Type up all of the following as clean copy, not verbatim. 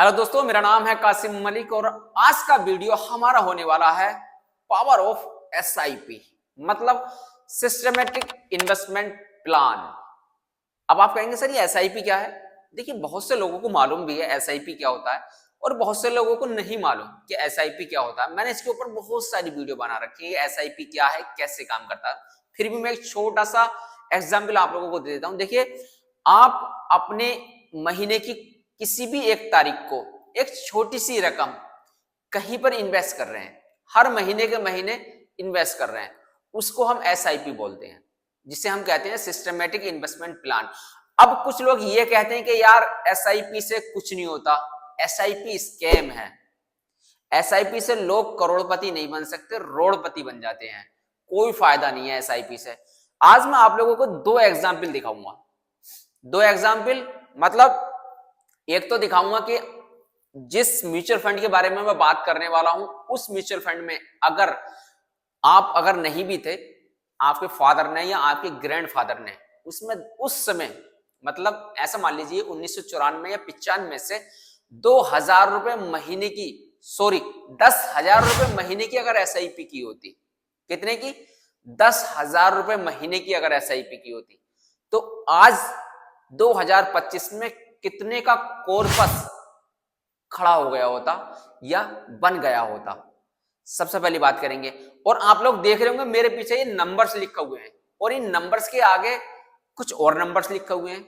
Hello दोस्तों, मेरा नाम है कासिम मलिक और आज का वीडियो हमारा होने वाला है पावर ऑफ एसआईपी, मतलब सिस्टमेटिक इन्वेस्टमेंट प्लान। अब आप कहेंगे सर ये एसआईपी क्या है? देखिए, बहुत से लोगों को मालूम भी है एसआईपी क्या होता है और बहुत से लोगों को नहीं मालूम कि एसआईपी क्या होता है। मैंने इसके ऊपर बहुत सारी वीडियो बना रखी है, एसआईपी क्या है, कैसे काम करता है। फिर भी मैं एक छोटा सा एग्जाम्पल आप लोगों को दे देता हूं। देखिए, आप अपने महीने की किसी भी एक तारीख को एक छोटी सी रकम कहीं पर इन्वेस्ट कर रहे हैं, हर महीने के महीने इन्वेस्ट कर रहे हैं, उसको हम एसआईपी बोलते हैं, जिसे हम कहते हैं सिस्टमेटिक इन्वेस्टमेंट प्लान। अब कुछ लोग ये कहते हैं कि यार एसआईपी से कुछ नहीं होता, एसआईपी स्कैम है, एसआईपी से लोग करोड़पति नहीं बन सकते, रोड़पति बन जाते हैं, कोई फायदा नहीं है एसआईपी से। आज मैं आप लोगों को दो एग्जाम्पल दिखाऊंगा। दो एग्जाम्पल मतलब एक तो दिखाऊंगा कि जिस म्यूचुअल फंड के बारे में मैं बात करने वाला हूं, उस म्यूचुअल फंड में अगर नहीं भी थे, आपके फादर ने या आपके ग्रैंडफादर ने उसमें उस समय, मतलब ऐसा मान लीजिए 1994 या 95 से 2000 रुपए महीने की, सॉरी 10,000 रुपए महीने की अगर एसआईपी की होती, कितने की? 10,000 रुपए महीने की अगर एसआईपी की होती, तो आज 2025 में कितने का कॉर्पस खड़ा हो गया होता या बन गया होता। सबसे पहली बात करेंगे। और आप लोग देख रहे होंगे मेरे पीछे ये नंबर्स लिखे हुए हैं और इन नंबर्स के आगे कुछ और नंबर्स लिखे हुए हैं।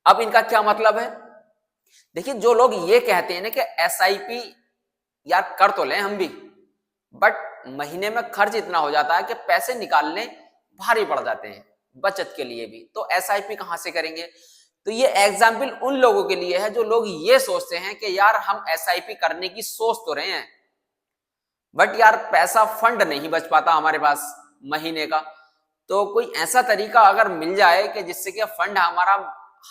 अब इनका क्या मतलब है? देखिए, जो लोग ये कहते हैं ना कि एसआईपी यार कर तो लें हम भी, बट महीने में खर्च इतना हो जाता है कि पैसे निकालने भारी पड़ जाते हैं बचत के लिए भी, तो एसआईपी कहां से करेंगे? तो ये एग्जाम्पल उन लोगों के लिए है जो लोग ये सोचते हैं कि यार हम एसआईपी करने की सोच तो रहे हैं, बट यार पैसा फंड नहीं बच पाता हमारे पास महीने का। तो कोई ऐसा तरीका अगर मिल जाए कि जिससे कि फंड हमारा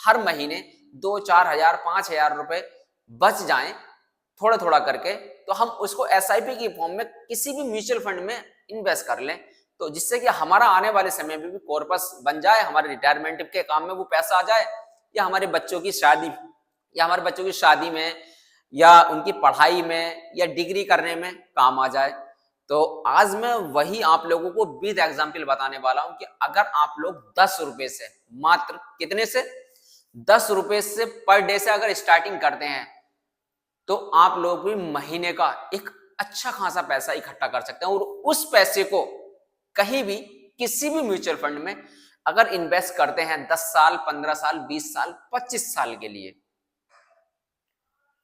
हर महीने 2-4 हजार 5,000 रुपए बच जाएं थोड़ा थोड़ा करके, तो हम उसको एसआईपी की फॉर्म में किसी भी म्यूचुअल फंड में इन्वेस्ट कर लें, तो जिससे कि हमारा आने वाले समय में भी कॉर्पस बन जाए, हमारे रिटायरमेंट के काम में वो पैसा आ जाए, या हमारे बच्चों की शादी में या उनकी पढ़ाई में या डिग्री करने में काम आ जाए। तो आज मैं वही आप लोगों को विद एग्जाम्पल बताने वाला हूं कि अगर आप लोग 10 रुपए से, मात्र कितने से, 10 रुपए से पर डे से अगर स्टार्टिंग करते हैं, तो आप लोग भी महीने का एक अच्छा खासा पैसा इकट्ठा कर सकते हैं और उस पैसे को कहीं भी किसी भी म्यूचुअल फंड में अगर इन्वेस्ट करते हैं 10 साल 15 साल 20 साल 25 साल के लिए,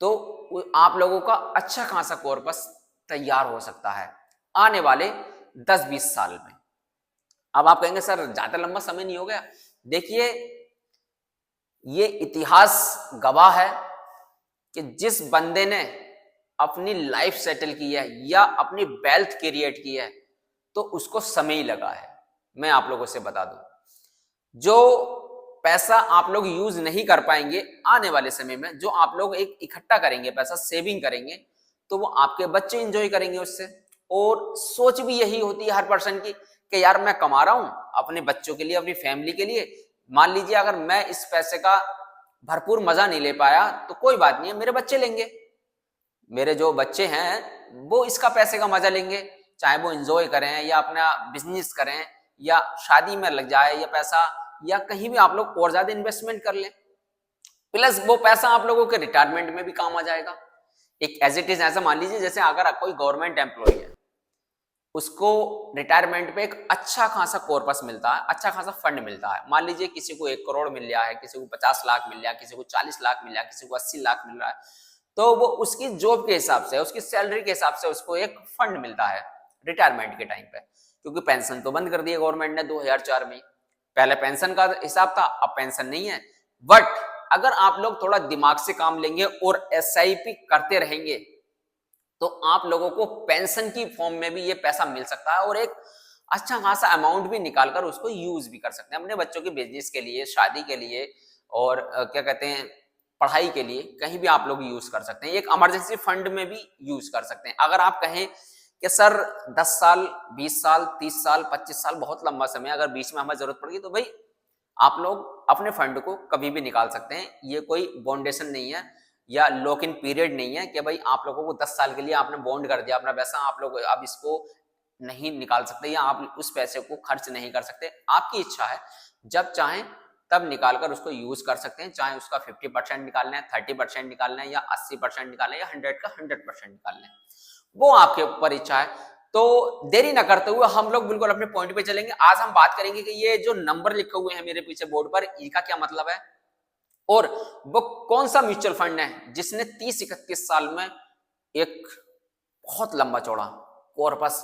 तो आप लोगों का अच्छा खासा कॉर्पस तैयार हो सकता है आने वाले 10-20 साल में। अब आप कहेंगे सर ज्यादा लंबा समय नहीं हो गया? देखिए, ये इतिहास गवाह है कि जिस बंदे ने अपनी लाइफ सेटल की है या अपनी वेल्थ क्रिएट की है, तो उसको समय ही लगा है। मैं आप लोगों से बता दूं, जो पैसा आप लोग यूज नहीं कर पाएंगे आने वाले समय में, जो आप लोग एक इकट्ठा करेंगे पैसा, सेविंग करेंगे, तो वो आपके बच्चे इंजॉय करेंगे उससे। और सोच भी यही होती है हर पर्सन की कि यार मैं कमा रहा हूं अपने बच्चों के लिए, अपनी फैमिली के लिए। मान लीजिए अगर मैं इस पैसे का भरपूर मजा नहीं ले पाया तो कोई बात नहीं है, मेरे बच्चे लेंगे, मेरे जो बच्चे हैं वो इसका पैसे का मजा लेंगे, चाहे वो एंजॉय करें या अपना बिजनेस करें या शादी में लग जाए या पैसा, या कहीं भी आप लोग और ज्यादा इन्वेस्टमेंट कर लें, प्लस वो पैसा आप लोगों के रिटायरमेंट में भी काम आ जाएगा। एक एज इट इज ऐसा मान लीजिए जैसे अगर कोई गवर्नमेंट एम्प्लॉय है, उसको रिटायरमेंट पे एक अच्छा खासा कॉर्पस मिलता है, अच्छा खासा फंड मिलता है। मान लीजिए किसी को 1 करोड़ मिल रहा है, किसी को 50 लाख मिल रहा है, किसी को 40 लाख मिल रहा है, किसी को 80 लाख मिल रहा है, तो वो उसकी जॉब के हिसाब से, उसकी सैलरी के हिसाब से उसको एक फंड मिलता है रिटायरमेंट के टाइम पे। क्योंकि पेंशन तो बंद कर दी है गवर्नमेंट ने 2004 में, पहले पेंशन का हिसाब था, अब पेंशन नहीं है। बट अगर आप लोग थोड़ा दिमाग से काम लेंगे और एसआईपी करते रहेंगे, तो आप लोगों को पेंशन की फॉर्म में भी ये पैसा मिल सकता है और एक अच्छा खासा अमाउंट भी निकालकर उसको यूज भी कर सकते हैं अपने बच्चों के बिजनेस के लिए, शादी के लिए, और क्या कहते हैं, पढ़ाई के लिए, कहीं भी आप लोग यूज कर सकते हैं। एक इमरजेंसी फंड में भी यूज कर सकते हैं। अगर आप कहें कि सर 10 साल 20 साल 30 साल 25 साल बहुत लंबा समय, अगर बीच में हमें जरूरत पड़ेगी तो भाई आप लोग अपने फंड को कभी भी निकाल सकते हैं, ये कोई बाउंडेशन नहीं है। या लॉक इन पीरियड नहीं है कि भाई आप लोगों को 10 साल के लिए आपने बॉन्ड कर दिया अपना पैसा, आप लोग अब इसको नहीं निकाल सकते या आप उस पैसे को खर्च नहीं कर सकते। आपकी इच्छा है, जब चाहें तब निकालकर उसको यूज कर सकते हैं, चाहे उसका 50% निकालना है, 30% निकालना है, या 80% निकालना है, या 100 का 100% निकालना है, वो आपके ऊपर इच्छा है। तो देरी ना करते हुए हम लोग बिल्कुल अपने पॉइंट पे चलेंगे। आज हम बात करेंगे कि ये जो नंबर लिखे हुए हैं मेरे पीछे बोर्ड पर, इनका क्या मतलब है, और वो कौन सा म्यूचुअल फंड है जिसने 30-31 साल में एक बहुत लंबा चौड़ा कॉर्पस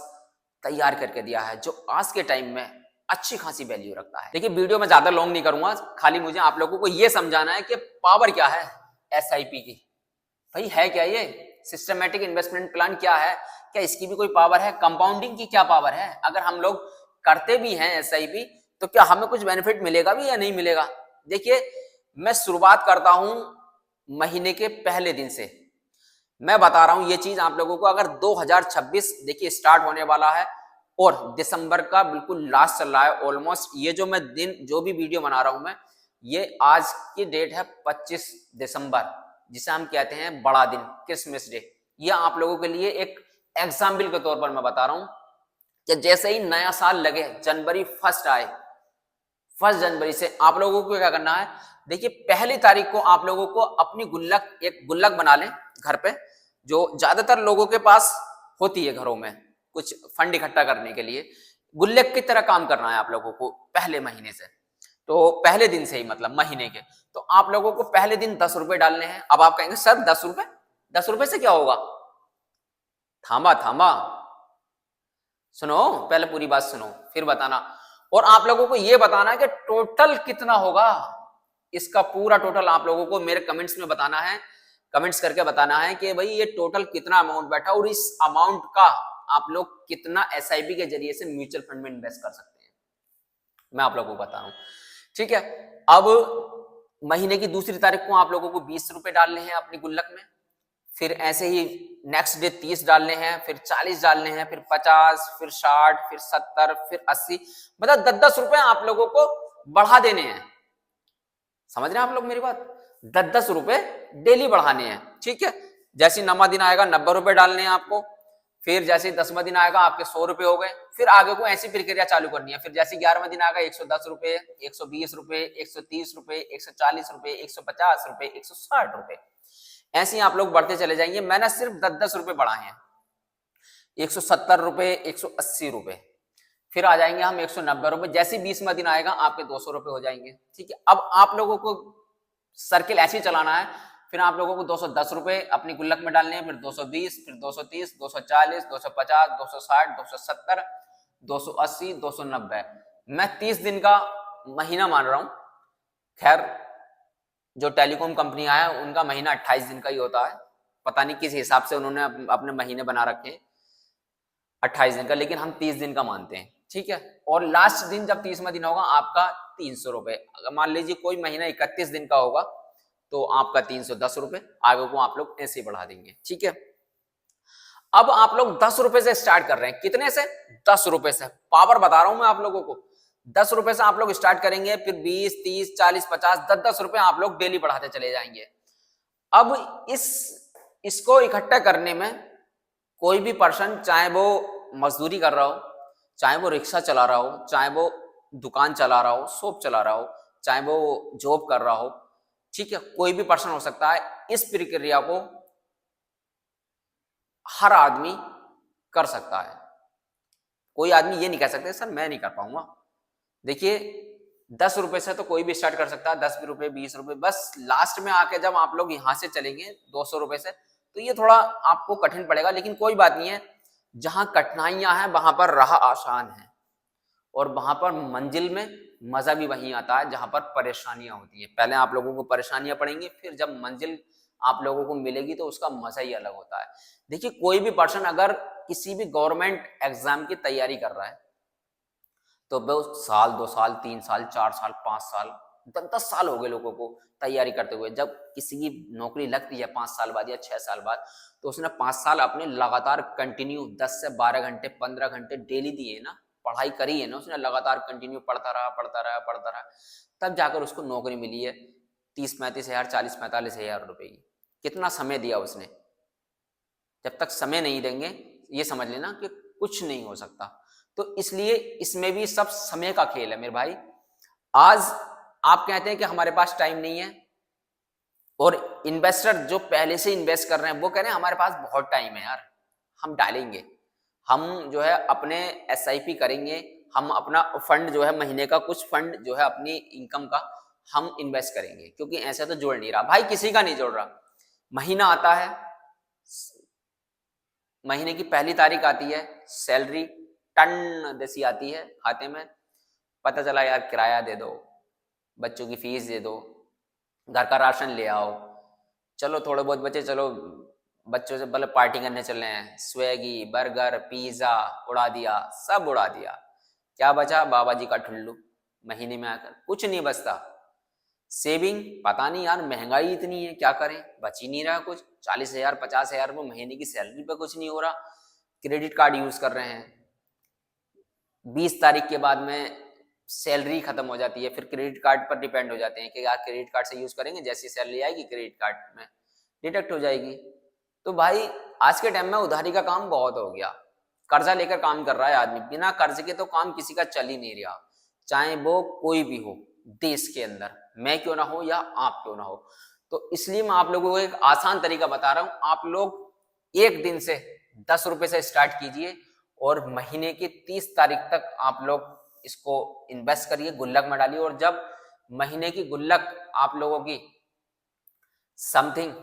तैयार करके दिया है, जो आज के टाइम में अच्छी खासी वैल्यू रखता है। देखिए वीडियो में ज्यादा लॉन्ग नहीं करूंगा, खाली मुझे आप लोगों को यह समझाना है कि पावर क्या है एसआईपी की। भाई है क्या ये सिस्टमैटिक इन्वेस्टमेंट प्लान, क्या है, क्या इसकी भी कोई पावर है, कंपाउंडिंग की क्या पावर है, अगर हम लोग करते भी हैं एसआईपी तो क्या हमें कुछ बेनिफिट मिलेगा भी या नहीं मिलेगा। देखिए मैं शुरुआत करता हूं महीने के पहले दिन से, मैं बता रहा हूं ये चीज आप लोगों को। अगर 2026 देखिए स्टार्ट होने वाला है और दिसंबर का बिल्कुल लास्ट चल रहा है ऑलमोस्ट, ये जो मैं दिन जो भी वीडियो बना रहा हूं मैं, ये आज की डेट है 25 दिसंबर, जिसे हम कहते हैं बड़ा दिन, क्रिसमस डे। ये आप लोगों के लिए एक एग्जाम्पल के तौर पर मैं बता रहा हूं कि जैसे ही नया साल लगे, जनवरी 1 आए, 1 जनवरी से आप लोगों को क्या करना है, देखिए पहली तारीख को आप लोगों को अपनी गुल्लक, एक गुल्लक बना लें घर पे, जो ज्यादातर लोगों के पास होती है घरों में, कुछ फंड इकट्ठा करने के लिए गुल्लक की तरह काम करना है आप लोगों को पहले महीने से। तो पहले दिन से ही मतलब महीने के, तो आप लोगों को पहले दिन 10 रुपए डालने हैं। अब आप कहेंगे सर 10 रुपए, 10 रुपए से क्या होगा, थामा थामा सुनो, पहले पूरी बात सुनो फिर बताना। और आप लोगों को यह बताना है कि टोटल कितना होगा, इसका पूरा टोटल आप लोगों को मेरे कमेंट्स में बताना है, कमेंट्स करके बताना है कि भाई ये टोटल कितना अमाउंट बैठा और इस अमाउंट का आप लोग कितना एसआईपी के जरिए से म्यूचुअल फंड में इन्वेस्ट कर सकते हैं, मैं आप लोगों को बता रहा हूं। ठीक है, अब महीने की दूसरी तारीख को आप लोगों को 20 रुपए डालने हैं अपनी गुल्लक में, फिर ऐसे ही नेक्स्ट डे 30 डालने हैं, फिर 40 डालने हैं, फिर 50, फिर 60, फिर 70, फिर 80, मतलब 10-10 रुपए आप लोगों को बढ़ा देने हैं। समझ रहे हैं आप लोग मेरी बात, 10-10 रुपए डेली बढ़ाने हैं। ठीक है, जैसे 9वां दिन आएगा 90 रुपए डालने हैं आपको, फिर जैसे 10वां दिन आएगा आपके 100 रुपए हो गए, फिर आगे को ऐसी प्रक्रिया चालू करनी है। फिर जैसे 11वां दिन आएगा 110 रुपए, 120 रुपए, 130 रुपए, 140 रुपए, 150 रुपए, 160 रुपए, ऐसे ही आप लोग बढ़ते चले जाएंगे। मैंने सिर्फ 10-10 रुपए बढ़ाए हैं, 170 रुपए, 180 रुपए, फिर आ जाएंगे हम 190 रुपए। जैसे 20वां दिन आएगा आपके 200 रुपए हो जाएंगे। ठीक है, अब आप लोगों को सर्किल ऐसे ही चलाना है। फिर आप लोगों को 210 रुपए अपनी गुल्लक में डालने हैं, फिर 220, फिर 230, 240, 250, 260, 270, 280, 290। मैं 30 दिन का महीना मान रहा हूं। खैर जो टेलीकॉम कंपनियां हैं उनका महीना 28 दिन का ही होता है, पता नहीं किस हिसाब से उन्होंने अपने महीने बना रखे 28 दिन का, लेकिन हम 30 दिन का मानते हैं। ठीक है, और लास्ट दिन जब 30वां दिन होगा आपका 300 रुपए। अगर मान लीजिए कोई महीना 31 दिन का होगा तो आपका 310 रुपए, आगे को आप लोग ऐसे बढ़ा देंगे। ठीक है, अब आप लोग 10 रुपए से स्टार्ट कर रहे हैं, कितने से, 10 रुपए से। पावर बता रहा हूं मैं आप लोगों को, 10 रुपए से आप लोग स्टार्ट करेंगे, फिर 20, 30, 40, 50, 10-10 रुपए आप लोग डेली बढ़ाते चले जाएंगे। अब इसको इकट्ठा करने में कोई भी पर्सन, चाहे वो मजदूरी कर रहा हो, चाहे वो रिक्शा चला रहा हो, चाहे वो दुकान चला रहा हो, शॉप चला रहा हो, चाहे वो जॉब कर रहा हो, ठीक है, कोई भी पर्सन हो सकता है, इस प्रक्रिया को हर आदमी कर सकता है। कोई आदमी ये नहीं कह सकते सर मैं नहीं कर पाऊंगा। देखिए 10 रुपए से तो कोई भी स्टार्ट कर सकता है, 10 रुपए, 20 रुपए, बस लास्ट में आके जब आप लोग यहां से चलेंगे 200 रुपए से, तो ये थोड़ा आपको कठिन पड़ेगा, लेकिन कोई बात नहीं है। जहां कठिनाइयां हैं वहां पर राह आसान है, और वहां पर मंजिल में मजा भी वहीं आता है जहां पर परेशानियां होती है। पहले आप लोगों को परेशानियां पड़ेंगी, फिर जब मंजिल आप लोगों को मिलेगी तो उसका मजा ही अलग होता है। देखिए कोई भी पर्सन अगर किसी भी गवर्नमेंट एग्जाम की तैयारी कर रहा है तो वो साल, 2 साल, 3 साल, 4 साल, 5 साल, 10 साल हो गए लोगों को तैयारी करते हुए। जब किसी की नौकरी लगती है 5 साल बाद या 6 साल बाद, तो उसने 5 साल अपने लगातार कंटिन्यू 10 से 12 घंटे, 15 घंटे डेली दिए ना, पढ़ाई करी है ना उसने, लगातार कंटिन्यू पढ़ता रहा, तब जाकर उसको नौकरी मिली है 30-35 हजार, 40-45 हजार रुपए की। कितना समय दिया उसने। जब तक समय नहीं देंगे ये समझ लेना कि कुछ नहीं हो सकता। तो इसलिए इसमें भी सब समय का खेल है मेरे भाई। आज आप कहते हैं कि हमारे पास टाइम नहीं है, और इन्वेस्टर जो पहले से इन्वेस्ट कर रहे हैं वो कह रहे हैं हमारे पास बहुत टाइम है यार, हम डालेंगे, हम जो है अपने एसआईपी करेंगे, हम अपना फंड जो है महीने का कुछ फंड जो है अपनी इनकम का हम इन्वेस्ट करेंगे, क्योंकि ऐसे तो जोड़ नहीं रहा भाई, किसी का नहीं जोड़ रहा। महीना आता है, महीने की पहली तारीख आती है, सैलरी टन जैसी आती है खाते में, पता चला यार किराया दे दो, बच्चों की फीस दे दो, घर का राशन ले आओ, चलो थोड़े बहुत बचे, चलो बच्चों से मतलब पार्टी करने चल रहे हैं, स्वेगी बर्गर पिज्जा उड़ा दिया, सब उड़ा दिया, क्या बचा? बाबा जी का ठुल्लू। महीने में आकर कुछ नहीं बचता। सेविंग पता नहीं यार, महंगाई इतनी है क्या करें, बच ही नहीं रहा कुछ। 40,000 50,000 रुपये महीने की सैलरी पे कुछ नहीं हो रहा। क्रेडिट कार्ड यूज कर रहे हैं, 20 तारीख के बाद में सैलरी खत्म हो जाती है, फिर क्रेडिट कार्ड पर डिपेंड हो जाते हैं कि यार क्रेडिट कार्ड से यूज करेंगे, जैसी सैलरी आएगी क्रेडिट कार्ड में डिडक्ट हो जाएगी। तो भाई आज के टाइम में उधारी का काम बहुत हो गया, कर्जा लेकर काम कर रहा है आदमी, बिना कर्ज के तो काम किसी का चल ही नहीं रहा, चाहे वो कोई भी हो देश के अंदर, मैं क्यों ना हो या आप क्यों ना हो। तो इसलिए मैं आप लोगों को एक आसान तरीका बता रहा हूं, आप लोग एक दिन से 10 रुपए से स्टार्ट कीजिए और महीने की 30 तारीख तक आप लोग इसको इन्वेस्ट करिए, गुल्लक में डालिए, और जब महीने की गुल्लक आप लोगों की समथिंग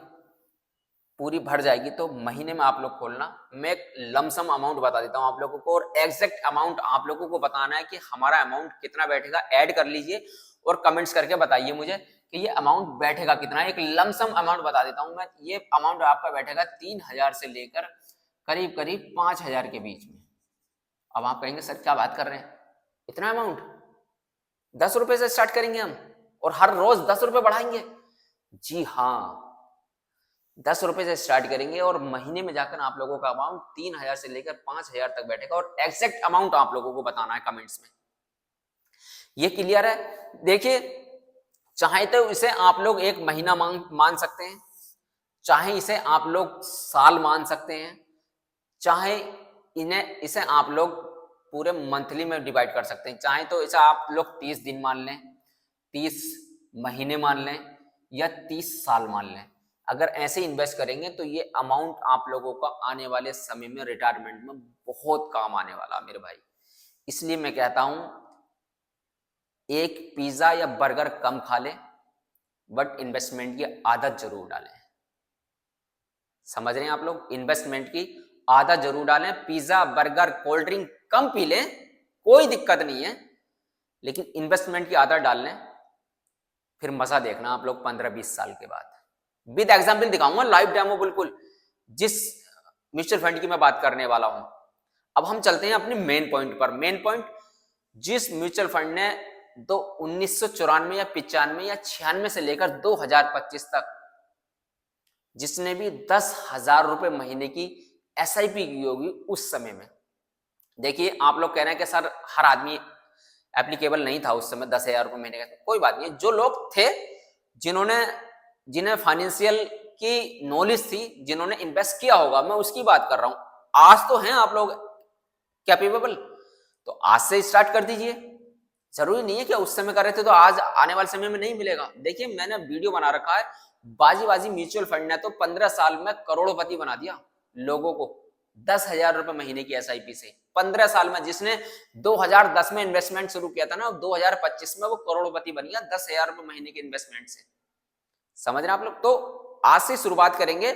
पूरी भर जाएगी तो महीने में आप लोग खोलना। मैं एक लमसम अमाउंट बता देता हूं आप लोगों को, और एग्जैक्ट अमाउंट आप लोगों को बताना है कि हमारा अमाउंट कितना बैठेगा। ऐड कर लीजिए और कमेंट्स करके बताइए मुझे कि ये अमाउंट बैठेगा कितना। एक लमसम अमाउंट बता देता हूं मैं, ये अमाउंट आपका बैठेगा 3,000 से लेकर करीब करीब 5,000 के बीच में। अब आप कहेंगे सर क्या बात कर रहे हैं, इतना अमाउंट? 10 रुपए से स्टार्ट करेंगे हम और हर रोज 10 रुपए बढ़ाएंगे? जी हाँ, 10 रुपए से स्टार्ट करेंगे और महीने में जाकर आप लोगों का अमाउंट 3,000 से लेकर 5,000 तक बैठेगा, और एग्जैक्ट अमाउंट आप लोगों को बताना है कमेंट्स में। ये क्लियर है? देखिए, चाहे तो इसे आप लोग एक महीना मान सकते हैं, चाहे इसे आप लोग साल मान सकते हैं, चाहे इसे आप लोग पूरे मंथली में डिवाइड कर सकते हैं, चाहे तो इसे आप लोग 30 दिन मान लें, 30 महीने मान लें, या 30 साल मान लें। अगर ऐसे इन्वेस्ट करेंगे तो ये अमाउंट आप लोगों का आने वाले समय में रिटायरमेंट में बहुत काम आने वाला मेरे भाई। इसलिए मैं कहता हूं एक पिज्जा या बर्गर कम खा ले, बट इन्वेस्टमेंट की आदत जरूर डालें। समझ रहे हैं आप लोग? इन्वेस्टमेंट की आदत जरूर डालें। पिज्जा बर्गर कोल्ड ड्रिंक कम पी लें, कोई दिक्कत नहीं है, लेकिन इन्वेस्टमेंट की आदत डाल लें, फिर मजा देखना आप लोग 15-20 साल के बाद। विद एग्जाम्पल दिखाऊंगा, लाइव डेमो बिल्कुल, जिस म्यूचुअल फंड की मैं बात करने वाला हूं। अब हम चलते हैं अपने मेन पॉइंट पर। मेन पॉइंट, जिस म्यूचुअल फंड ने 1994 या 95 या 96 से लेकर 2025 तक जिसने भी 10,000 रुपए महीने की एसआईपी की होगी उस समय में, देखिए आप लोग कह रहे हैं कि सर हर आदमी एप्लीकेबल नहीं था उस समय 10,000 रुपए महीने का। कोई बात नहीं, जो लोग थे जिन्हें फाइनेंशियल की नॉलेज थी, जिन्होंने इन्वेस्ट किया होगा, मैं उसकी बात कर रहा हूं। आज तो हैं आप लोग कैपेबल, तो आज से स्टार्ट कर दीजिए। जरूरी नहीं है कि उस समय कर रहे थे तो आज आने वाले समय में नहीं मिलेगा। देखिए मैंने वीडियो बना रखा है, बाजी म्यूचुअल फंड ने तो 15 साल में करोड़पति बना दिया लोगों को, 10,000 रुपए महीने की एसआईपी से 15 साल में। जिसने 2010 में इन्वेस्टमेंट शुरू किया था ना, 2025 में वो करोड़पति बन गया 10,000 रुपए महीने के इन्वेस्टमेंट से। समझ रहे हैं आप लोग? तो आज से शुरुआत करेंगे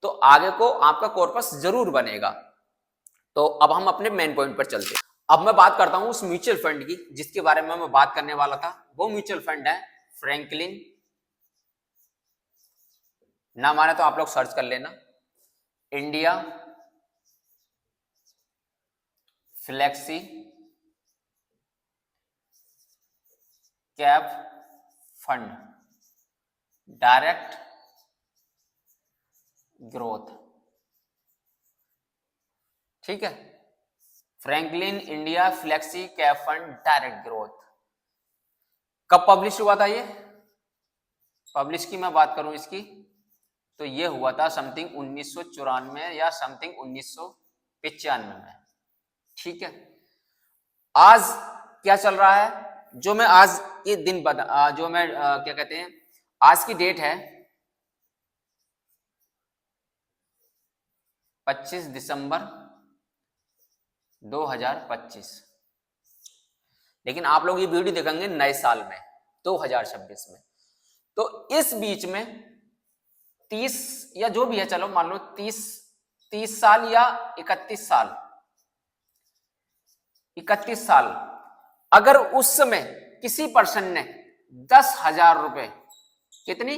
तो आगे को आपका कॉर्पस जरूर बनेगा। तो अब हम अपने मेन पॉइंट पर चलते हैं। अब मैं बात करता हूं उस म्यूचुअल फंड की जिसके बारे में मैं बात करने वाला था। वो म्यूचुअल फंड है फ्रैंकलिन, ना माने तो आप लोग सर्च कर लेना, India flexi cap fund direct growth. ठीक है, Franklin India flexi cap fund direct growth. कब पब्लिश हुआ था ये? पब्लिश की मैं बात करूं इसकी तो ये हुआ था समथिंग 1994 या समथिंग 1995 में। ठीक है, आज क्या चल रहा है, जो मैं आज ये दिन जो मैं क्या कहते हैं, आज की डेट है 25 दिसंबर 2025, लेकिन आप लोग ये वीडियो देखेंगे नए साल में 2026 में। तो इस बीच में 30 या जो भी है, चलो मान लो 30 साल या 31 साल, 31 साल, अगर उस समय किसी पर्सन ने 10,000 रुपए, कितनी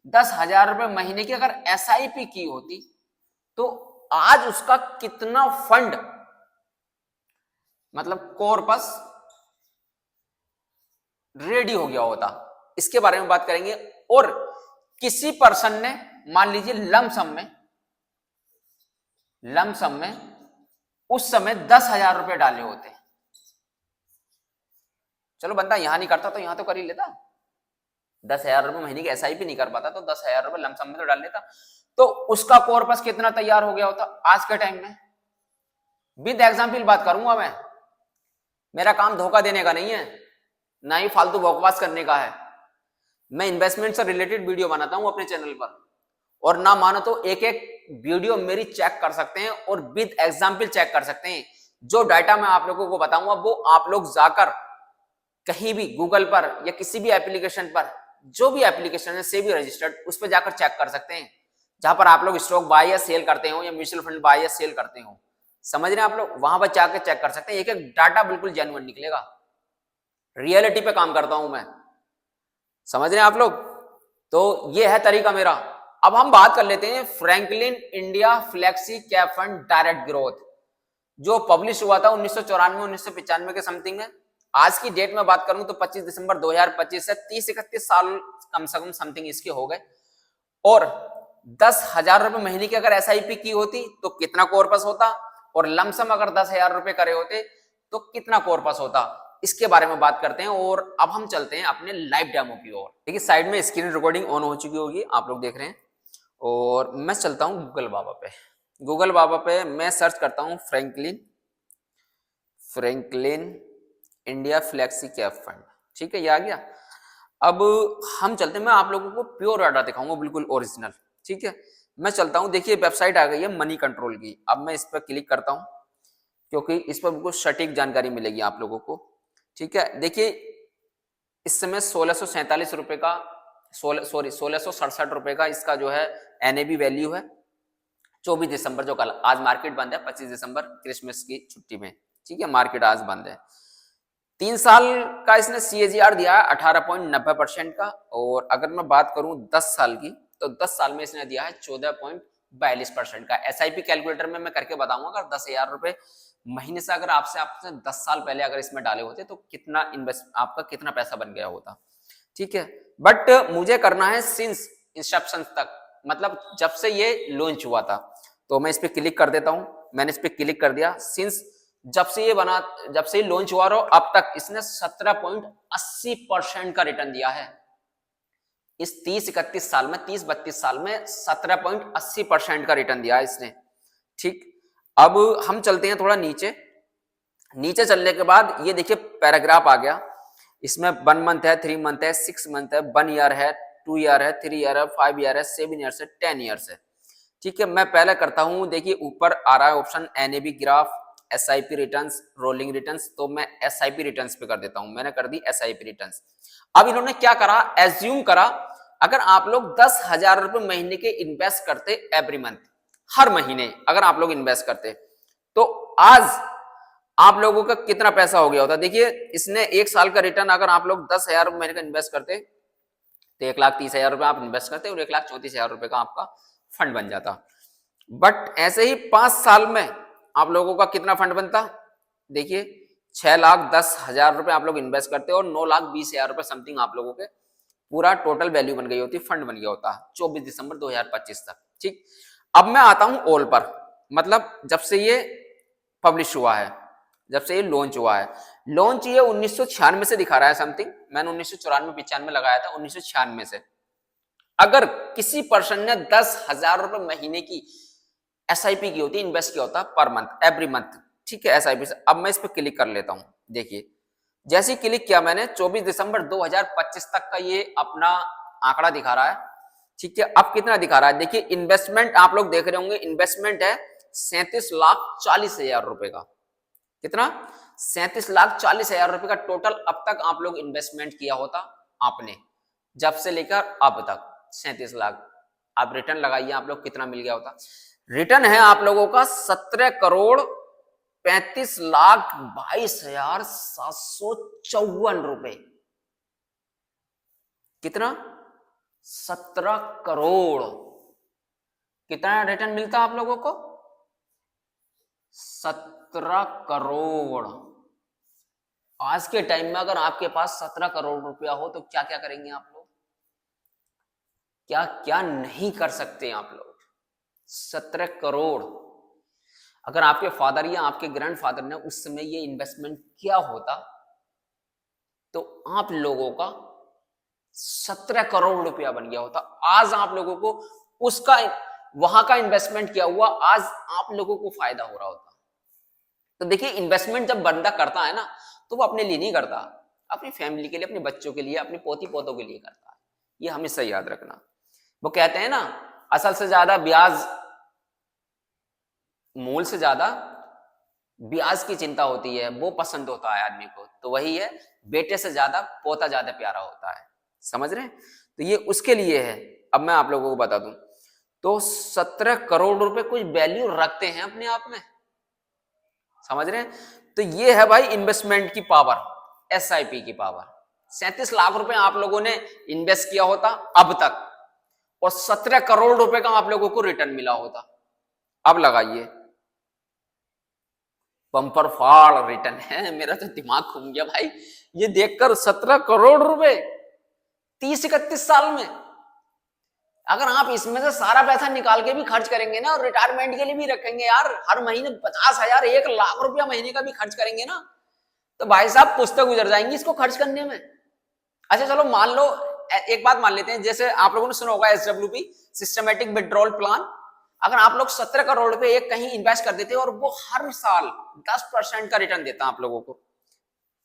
10,000 रुपए महीने की अगर SIP की होती, तो आज उसका कितना फंड, मतलब कॉर्पस रेडी हो गया होता, इसके बारे में बात करेंगे। और किसी पर्सन ने मान लीजिए लमसम में उस समय 10,000 रुपए डाले होते, चलो बंदा यहां नहीं करता तो यहां तो कर ही लेता, 10,000 रुपए महीने की SIP नहीं कर पाता तो 10,000 रुपए लमसम में तो डाल लेता, तो उसका कॉर्पस कितना तैयार हो गया होता आज के टाइम में। विद एग्जाम्पल बात करूंगा मैं, मेरा काम धोखा देने का नहीं है, ना ही फालतू बकवास करने का है। मैं इन्वेस्टमेंट से रिलेटेड वीडियो बनाता हूं अपने चैनल पर, और ना मानो तो एक एक वीडियो मेरी चेक कर सकते हैं और विद एग्जाम्पल चेक कर सकते हैं। जो डाटा मैं आप लोगों को बताऊंगा वो आप लोग जाकर कहीं भी गूगल पर या किसी भी एप्लीकेशन पर, जो भी एप्लीकेशन है से भी रजिस्टर्ड, उस पर जाकर चेक कर सकते हैं, जहां पर आप लोग स्टॉक बाय या सेल करते हो या म्यूचुअल फंड बाय या सेल करते हो, समझ रहे हैं आप लोग, वहां पर जाकर चेक कर सकते हैं। एक एक डाटा बिल्कुल जेन्युइन निकलेगा, रियलिटी पे काम करता हूं मैं, समझ रहे हैं आप लोग। तो ये है तरीका मेरा। अब हम बात कर लेते हैं Franklin India flexi cap fund direct growth, जो पब्लिश हुआ था 1994-1995 के समथिंग में। आज की डेट में बात करूं तो 25 दिसंबर 2025 से 30-31 साल कम से कम समथिंग इसके हो गए। और 10,000 रुपए महीने की अगर SIP की होती तो कितना कॉर्पस होता, और लमसम अगर 10,000 रुपए करे होते तो कितना कॉर्पस होता, इसके बारे में बात करते हैं। और अब हम चलते हैं अपने लाइव डेमो की ओर। देखिए साइड में स्क्रीन रिकॉर्डिंग ऑन हो चुकी होगी, आप लोग देख रहे हैं, और मैं चलता हूं गूगल बाबा पे। गूगल बाबा पे मैं सर्च करता हूं Franklin India flexi cap fund. ठीक है, ये आ गया। अब हम चलते हैं, मैं आप लोगों को प्योर डाटा दिखाऊंगा, बिल्कुल ओरिजिनल। ठीक है, मैं चलता हूं, देखिए वेबसाइट आ गई है मनी कंट्रोल की। अब मैं इस पर क्लिक करता हूं क्योंकि इस पर बिल्कुल सटीक जानकारी मिलेगी आप लोगों को। ठीक है, देखिए इस समय 1647 रुपए का 1667 रुपए का इसका जो है NAV वैल्यू है। 24 दिसंबर जो कल, आज मार्केट बंद है 25 दिसंबर क्रिसमस की छुट्टी में। ठीक है, मार्केट आज बंद है। 3 साल का इसने CAGR दिया है 18.90% का, और अगर मैं बात करूं 10 साल की तो 10 साल में इसने दिया है 14.42% का। SIP कैलकुलेटर में मैं करके बताऊंगा, अगर 10,000 रुपए महीने से अगर आपने 10 साल पहले अगर इसमें डाले होते तो कितना इन्वेस्ट, आपका कितना पैसा बन गया होता। ठीक है, बट मुझे करना है सिंस इंसेप्शन तक, मतलब जब से ये लॉन्च हुआ था। तो मैं इस पर क्लिक कर देता हूं, मैंने इस पर क्लिक कर दिया। सिंस जब से ये लॉन्च हुआ रहा अब तक इसने 17.80% का रिटर्न दिया है। इस 30-31 साल में, 30-32 साल में 17.80% का रिटर्न दिया है इसने। ठीक, अब हम चलते हैं थोड़ा नीचे चलने के बाद ये देखिए पैराग्राफ आ गया। इसमें 1 मंथ है, 3 मंथ है, 6 मंथ है, 1 ईयर है, 2 ईयर है, 3 ईयर है, 5 ईयर है, 7 ईयर है, 10 ईयर है। ठीक है, मैं पहले करता हूं, देखिए ऊपर आ रहा है option NAV graph, SIP returns, rolling returns, तो मैं SIP रिटर्न्स पे कर देता हूं। मैंने कर दी SIP रिटर्न्स। अब इन्होंने क्या करा, एज्यूम करा अगर आप लोग 10,000 रुपए महीने के इन्वेस्ट करते एवरी मंथ, हर महीने अगर आप लोग इन्वेस्ट करते तो आज आप लोगों का कितना पैसा हो गया होता। देखिए इसने 1 साल का रिटर्न, अगर आप लोग 10,000 रुपए महीने का इन्वेस्ट करते तो 1,30,000 रुपए आप इन्वेस्ट करते और 1,34,000 रुपए का आपका फंड बन जाता। बट ऐसे ही 5 साल में आप लोगों का कितना फंड बनता, देखिए 6,10,000 रुपए आप लोग इन्वेस्ट करते और 9,20,000 रुपए समथिंग आप लोगों के पूरा टोटल वैल्यू बन गई होती, फंड बन गया होता 24 दिसंबर 2025 तक। ठीक, अब मैं आता हूं ऑल पर, मतलब जब से ये पब्लिश हुआ है, जब से ये लॉन्च हुआ है। लॉन्च ये 1996 से दिखा रहा है समथिंग, मैंने 1994-95 लगाया था, 1996 से अगर किसी पर्सन ने 10,000 रुपए महीने की एसआईपी की होती है, इन्वेस्ट किया होता पर मंथ, एवरी मंथ, ठीक है, एसआईपी से। अब मैं इस पर क्लिक कर लेता हूं। देखिए जैसे ही क्लिक किया मैंने, 24 दिसंबर 2025 तक का ये अपना आंकड़ा दिखा रहा है, ठीक है। अब कितना दिखा रहा है, देखिए इन्वेस्टमेंट आप लोग देख रहे होंगे, इन्वेस्टमेंट है 37,40,000 रुपए का। कितना? 37,40,000 रुपए का टोटल अब तक आप लोग इन्वेस्टमेंट किया होता आपने, जब से लेकर अब तक 37 लाख। आप रिटर्न लगाइए, आप लोग कितना मिल गया होता। रिटर्न है आप लोगों का 17,35,22,754 रुपए। कितना? 17 करोड़। कितना रिटर्न मिलता आप लोगों को? 17 करोड़। आज के टाइम में अगर आपके पास 17 करोड़ रुपया हो तो क्या क्या करेंगे आप लोग, क्या क्या नहीं कर सकते आप लोग। 17 करोड़ अगर आपके फादर या आपके ग्रैंडफादर ने उस समय ये इन्वेस्टमेंट किया होता तो आप लोगों का 17 करोड़ रुपया बन गया होता। आज आप लोगों को उसका, वहां का इन्वेस्टमेंट किया हुआ आज आप लोगों को फायदा हो रहा होता। तो देखिए इन्वेस्टमेंट जब बंदा करता है ना, तो वो अपने लिए नहीं करता, अपनी फैमिली के लिए, अपने बच्चों के लिए, अपने पोती पोतों के लिए करता है। ये हमेशा याद रखना। वो कहते हैं ना, असल से ज्यादा ब्याज, मूल से ज्यादा ब्याज की चिंता होती है, वो पसंद होता है आदमी को। तो वही है, बेटे से ज्यादा पोता ज्यादा प्यारा होता है। समझ रहे हैं? तो ये उसके लिए है। अब मैं आप लोगों को बता दूं, तो 17 करोड़ रुपए कुछ वैल्यू रखते हैं अपने आप में। समझ रहे हैं? तो ये है भाई इन्वेस्टमेंट की पावर, एसआईपी की पावर। 37 लाख रुपए आप लोगों ने इन्वेस्ट किया होता अब तक, और 17 करोड़ रुपए का आप लोगों को रिटर्न मिला होता। अब लगाइए, बम्पर फाड़ रिटर्न है। मेरा तो दिमाग घूम गया भाई ये देखकर। 17 करोड़ रुपए 30-31 साल में। अगर आप इसमें से सारा पैसा निकाल के भी खर्च करेंगे ना, और रिटायरमेंट के लिए भी रखेंगे यार, हर महीने 50,000, 1 लाख रुपया महीने का भी खर्च करेंगे ना, तो भाई साहब पुस्तक गुजर जाएंगी इसको खर्च करने में। अच्छा चलो मान लो, एक बात मान लेते हैं, जैसे आप लोगों ने सुना होगा SWP, सिस्टमेटिक विड्रॉल प्लान। अगर आप लोग 17 करोड़ रुपए एक कहीं इन्वेस्ट कर देते और वो हर साल 10% का रिटर्न देता आप लोगों को,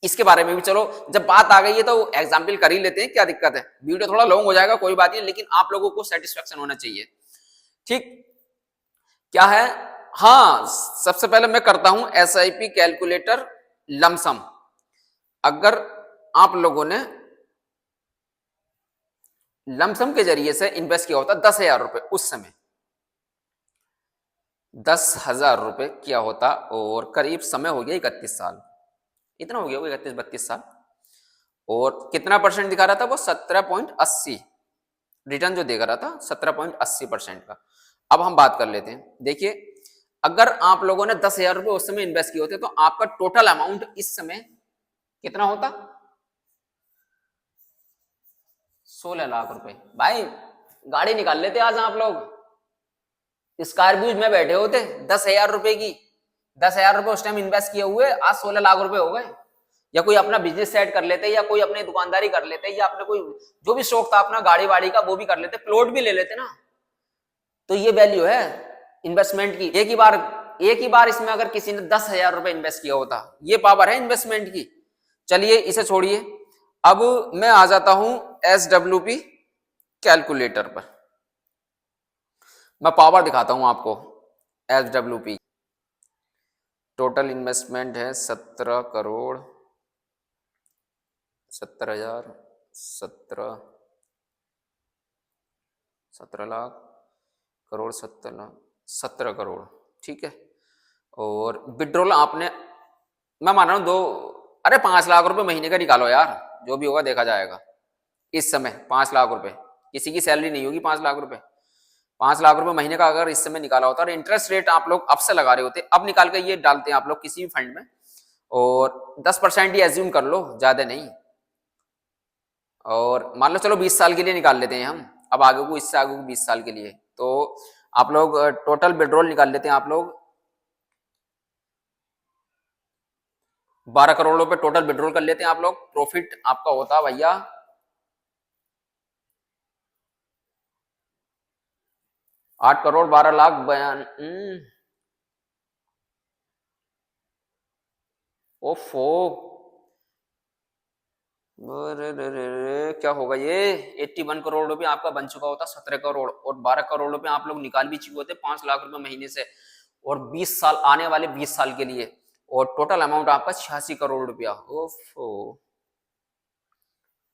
इसके बारे में भी चलो जब बात आ गई है तो एग्जाम्पल कर ही लेते हैं, क्या दिक्कत है। वीडियो थोड़ा लॉन्ग हो जाएगा, कोई बात नहीं, लेकिन आप लोगों को सेटिस्फेक्शन होना चाहिए। ठीक, क्या है? हाँ, सबसे पहले मैं करता हूं SIP कैलकुलेटर लमसम। अगर आप लोगों ने लमसम के जरिए से इन्वेस्ट किया होता 10,000 रुपए उस समय, 10,000 रुपए किया होता, और करीब समय हो गया 31 साल, इतना हो गया, 31-32 साल। और कितना परसेंट दिखा रहा था वो? 17.80 रिटर्न जो देगा रहा था, 17.80% का। अब हम बात कर लेते हैं। देखिए अगर आप लोगों ने 10,000 रुपए उस समय इन्वेस्ट किए होते तो आपका टोटल अमाउंट इस समय कितना होता? 16 लाख रुपए। भाई गाड़ी निकाल लेते आज आप लोग, स्कॉर्पियो में बैठे होते 10,000 रुपए की। 10,000 रुपए उस टाइम इन्वेस्ट किए हुए, आज 16 लाख रुपए हो गए। या कोई अपना बिजनेस सेट कर लेते, या कोई अपनी दुकानदारी कर लेते, या अपने कोई जो भी शौक था अपना गाड़ी वाड़ी का वो भी कर लेते, प्लॉट भी ले लेते ना। तो ये वैल्यू है इन्वेस्टमेंट की। एक ही बार इसमें अगर किसी ने 10,000 रुपए इन्वेस्ट किया होता, ये पावर है इन्वेस्टमेंट की। चलिए इसे छोड़िए, अब मैं आ जाता हूं SWP कैलकुलेटर पर। मैं पावर दिखाता हूं आपको। SWP टोटल इन्वेस्टमेंट है 17 करोड़ 70,000, 17 लाख करोड़, 17 करोड़, ठीक है। और विड्रॉल आपने, मैं मान रहा हूं 5 लाख रुपए महीने का निकालो यार, जो भी होगा देखा जाएगा। इस समय 5 लाख रुपए, किसी की सैलरी नहीं होगी 5 लाख रुपए। 5 लाख रुपए महीने का अगर इस समय निकाला होता, और इंटरेस्ट रेट आप लोग अब से लगा रहे होते, अब निकाल के ये डालते हैं आप लोग किसी भी फंड में, और 10% ही एज्यूम कर लो, ज्यादा नहीं। और मान लो चलो 20 साल के लिए निकाल लेते हैं हम, अब आगे को, इससे आगे को 20 साल के लिए। तो आप लोग टोटल विड्रॉल निकाल लेते हैं आप लोग, 12 करोड़ रुपए टोटल विड्रॉल कर लेते हैं आप लोग। प्रॉफिट आपका होता भैया 8 करोड़ 12 लाख ओफो, अरे रे रे रे, क्या होगा ये। 81 करोड़ रुपए आपका बन चुका होता, 17 करोड़, और 12 करोड़ रुपए आप लोग निकाल भी चुके होते 5 लाख रुपए महीने से, और 20 साल, आने वाले 20 साल के लिए, और टोटल अमाउंट आपका 86 करोड़ रुपया। ओफो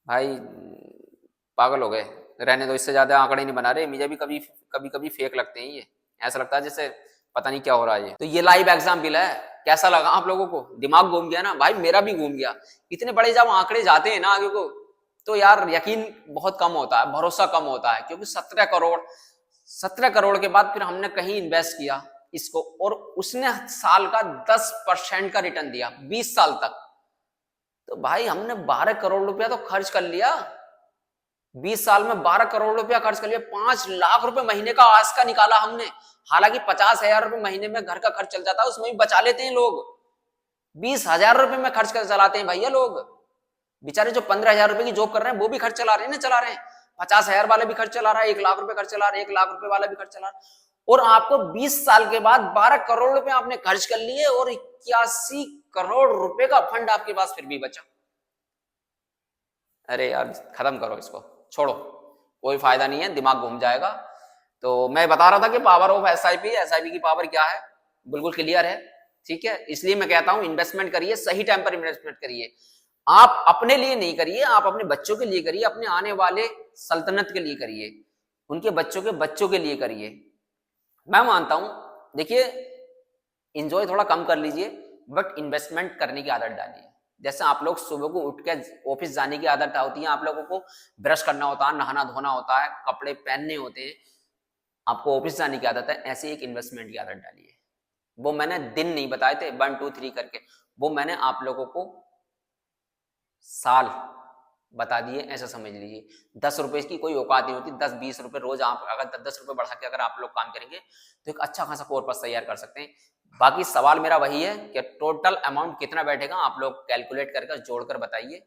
भाई, पागल हो गए। रहने दो, इससे ज्यादा आंकड़े नहीं बना रहे। मुझे भी कभी कभी कभी फेक लगते हैं ये, ऐसा लगता है जैसे पता नहीं क्या हो रहा है ये। तो ये लाइव एग्जाम्पल है। कैसा लगा आप लोगों को? दिमाग घूम गया ना भाई, मेरा भी घूम गया। इतने बड़े जब आंकड़े जाते हैं ना आगे को, तो यार यकीन बहुत कम होता है, भरोसा कम होता है, क्योंकि 17 करोड़ के बाद फिर हमने कहीं इन्वेस्ट किया इसको, और उसने साल का 10% का रिटर्न दिया 20 साल तक। तो भाई हमने 12 करोड़ रुपया तो खर्च कर लिया 20 साल में, 12 करोड़ रुपया खर्च कर लिया। 5 लाख रुपए महीने का आज का निकाला हमने। हालांकि 50,000 रुपए महीने में घर का खर्च चल जाता है, उसमें भी बचा लेते हैं लोग। 20,000 रुपए में खर्च कर चलाते हैं भैया लोग। बेचारे जो 15,000 रुपए की जॉब कर रहे हैं वो भी खर्च चला रहे हैं ना, चला रहे हैं। 50,000 वाले भी खर्च चला रहा है, 1 लाख रुपए खर्च चला रहे हैं, 1 लाख रुपए वाला भी खर्च चला रहा है। और आपको 20 साल के बाद 12 करोड़ रुपए आपने खर्च कर लिए, और 81 करोड़ रुपए का फंड आपके पास फिर भी बचा। अरे यार खत्म करो इसको, छोड़ो, कोई फायदा नहीं है, दिमाग घूम जाएगा। तो मैं बता रहा था कि पावर ऑफ एसआईपी की पावर क्या है, बिल्कुल क्लियर है। ठीक है, इसलिए मैं कहता हूं इन्वेस्टमेंट करिए, सही टाइम पर इन्वेस्टमेंट करिए। आप अपने लिए नहीं करिए, आप अपने बच्चों के लिए करिए, अपने आने वाले सल्तनत के लिए करिए, उनके बच्चों के लिए करिए। मैं मानता हूं, देखिए इंजॉय थोड़ा कम कर लीजिए, बट इन्वेस्टमेंट करने की आदत डालिए। जैसे आप लोग सुबह को उठ के ऑफिस जाने की आदत होती है, आप लोगों को ब्रश करना होता है, नहाना धोना होता है, कपड़े पहनने होते हैं, आपको ऑफिस जाने की आदत है, ऐसे एक इन्वेस्टमेंट की आदत डालिए। वो मैंने दिन नहीं बताए थे 1 2 3 करके, वो मैंने आप लोगों को साल बता दिए, ऐसा समझ लीजिए। 10 रुपए की कोई औकात नहीं होती। 10-20 रुपए रोज आप अगर 10-10 रुपए बढ़ा के अगर आप लोग काम करेंगे तो एक अच्छा खासा कॉर्पस तैयार कर सकते हैं। बाकी सवाल मेरा वही है कि टोटल अमाउंट कितना बैठेगा, आप लोग कैलकुलेट करके जोड़कर बताइए,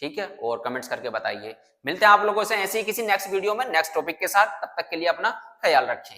ठीक है, और कमेंट्स करके बताइए। मिलते हैं आप लोगों से ऐसे ही किसी नेक्स्ट वीडियो में नेक्स्ट टॉपिक के साथ। तब तक के लिए अपना ख्याल रखें।